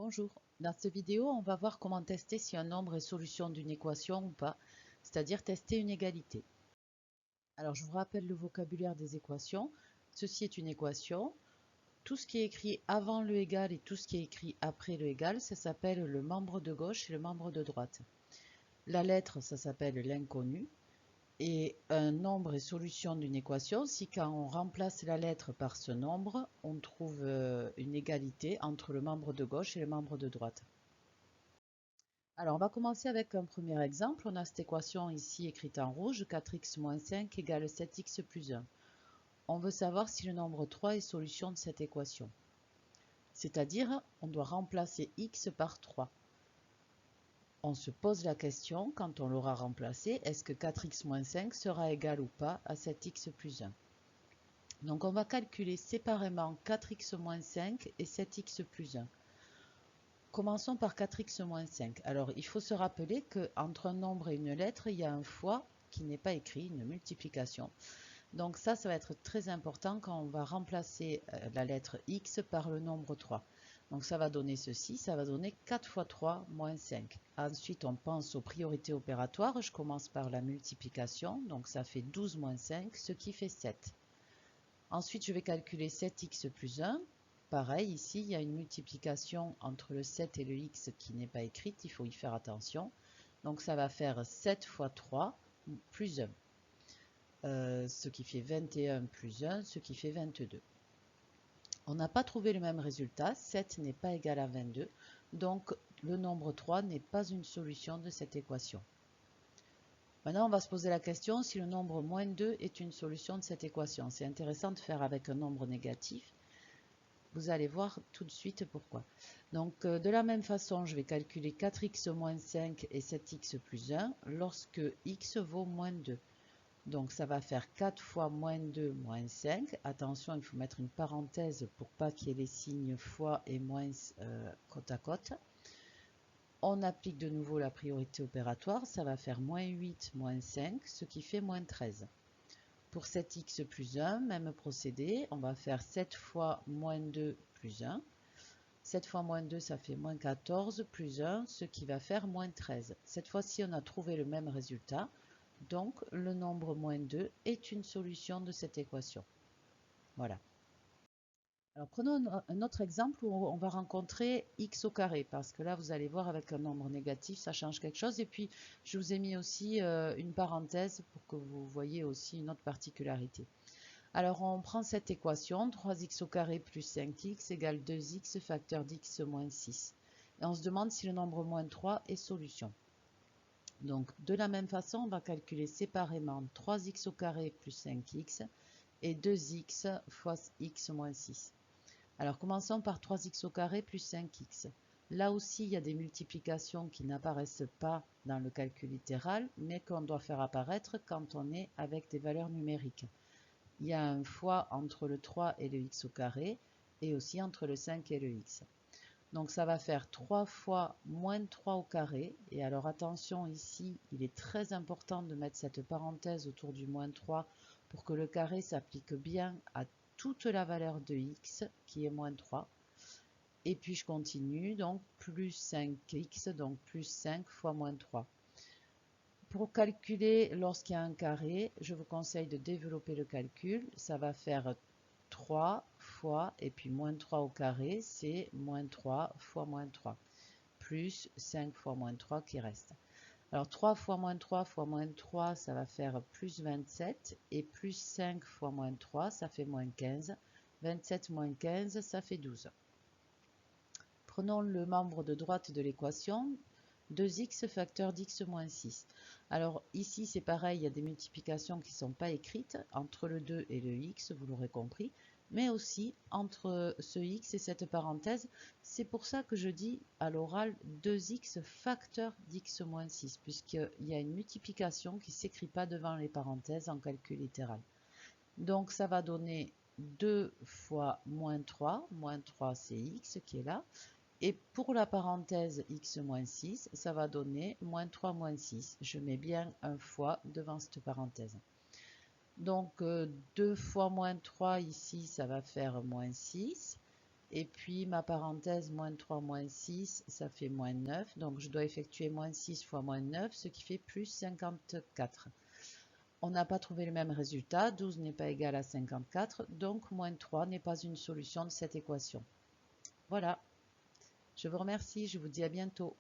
Bonjour, dans cette vidéo, on va voir comment tester si un nombre est solution d'une équation ou pas, c'est-à-dire tester une égalité. Alors, je vous rappelle le vocabulaire des équations. Ceci est une équation. Tout ce qui est écrit avant le égal et tout ce qui est écrit après le égal, ça s'appelle le membre de gauche et le membre de droite. La lettre, ça s'appelle l'inconnu. Et un nombre est solution d'une équation si quand on remplace la lettre par ce nombre, on trouve une égalité entre le membre de gauche et le membre de droite. Alors, on va commencer avec un premier exemple. On a cette équation ici écrite en rouge, 4x moins 5 égale 7x plus 1. On veut savoir si le nombre 3 est solution de cette équation. C'est-à-dire, on doit remplacer x par 3. On se pose la question, quand on l'aura remplacé, est-ce que 4x moins 5 sera égal ou pas à 7x plus 1? Donc, on va calculer séparément 4x moins 5 et 7x plus 1. Commençons par 4x moins 5. Alors, il faut se rappeler qu'entre un nombre et une lettre, il y a un fois qui n'est pas écrit, une multiplication. Donc ça va être très important quand on va remplacer la lettre x par le nombre 3. Donc ça va donner ceci, ça va donner 4 fois 3 moins 5. Ensuite, on pense aux priorités opératoires. Je commence par la multiplication, donc ça fait 12 moins 5, ce qui fait 7. Ensuite, je vais calculer 7x plus 1. Pareil, ici, il y a une multiplication entre le 7 et le x qui n'est pas écrite, il faut y faire attention. Donc ça va faire 7 fois 3 plus 1, ce qui fait 21 plus 1, ce qui fait 22. On n'a pas trouvé le même résultat, 7 n'est pas égal à 22, donc le nombre 3 n'est pas une solution de cette équation. Maintenant, on va se poser la question si le nombre moins 2 est une solution de cette équation. C'est intéressant de faire avec un nombre négatif. Vous allez voir tout de suite pourquoi. Donc, de la même façon, je vais calculer 4x moins 5 et 7x plus 1 lorsque x vaut moins 2. Donc, ça va faire 4 fois moins 2 moins 5. Attention, il faut mettre une parenthèse pour pas qu'il y ait les signes fois et moins côte à côte. On applique de nouveau la priorité opératoire, ça va faire moins 8 moins 5, ce qui fait moins 13. Pour 7x plus 1, même procédé, on va faire 7 fois moins 2 plus 1. 7 fois moins 2, ça fait moins 14 plus 1, ce qui va faire moins 13. Cette fois-ci, on a trouvé le même résultat, donc le nombre moins 2 est une solution de cette équation. Voilà. Alors prenons un autre exemple où on va rencontrer x au carré, parce que là vous allez voir avec un nombre négatif ça change quelque chose. Et puis je vous ai mis aussi une parenthèse pour que vous voyez aussi une autre particularité. Alors on prend cette équation, 3x au carré plus 5x égale 2x facteur d'x moins 6. Et on se demande si le nombre moins 3 est solution. Donc de la même façon, on va calculer séparément 3x au carré plus 5x et 2x fois x moins 6. Alors commençons par 3x au carré plus 5x. Là aussi, il y a des multiplications qui n'apparaissent pas dans le calcul littéral, mais qu'on doit faire apparaître quand on est avec des valeurs numériques. Il y a un fois entre le 3 et le x au carré, et aussi entre le 5 et le x. Donc ça va faire 3 fois moins 3 au carré, et alors attention ici, il est très important de mettre cette parenthèse autour du moins 3 pour que le carré s'applique bien à toute la valeur de x qui est moins 3. Et puis je continue, donc plus 5x, donc plus 5 fois moins 3. Pour calculer lorsqu'il y a un carré, je vous conseille de développer le calcul. Ça va faire 3 fois, et puis moins 3 au carré, c'est moins 3 fois moins 3, plus 5 fois moins 3 qui reste. Alors 3 fois moins 3 fois moins 3, ça va faire plus 27, et plus 5 fois moins 3, ça fait moins 15. 27 moins 15, ça fait 12. Prenons le membre de droite de l'équation, 2x facteur d'x moins 6. Alors ici c'est pareil, il y a des multiplications qui ne sont pas écrites entre le 2 et le x, vous l'aurez compris, mais aussi entre ce x et cette parenthèse. C'est pour ça que je dis à l'oral 2x facteur d'x moins 6, puisqu'il y a une multiplication qui ne s'écrit pas devant les parenthèses en calcul littéral. Donc ça va donner 2 fois moins 3 c'est x qui est là. Et pour la parenthèse x moins 6, ça va donner moins 3 moins 6. Je mets bien un fois devant cette parenthèse. Donc 2 fois moins 3 ici, ça va faire moins 6. Et puis ma parenthèse, moins 3, moins 6, ça fait moins 9. Donc je dois effectuer moins 6 fois moins 9, ce qui fait plus 54. On n'a pas trouvé le même résultat, 12 n'est pas égal à 54, donc moins 3 n'est pas une solution de cette équation. Voilà, je vous remercie, je vous dis à bientôt.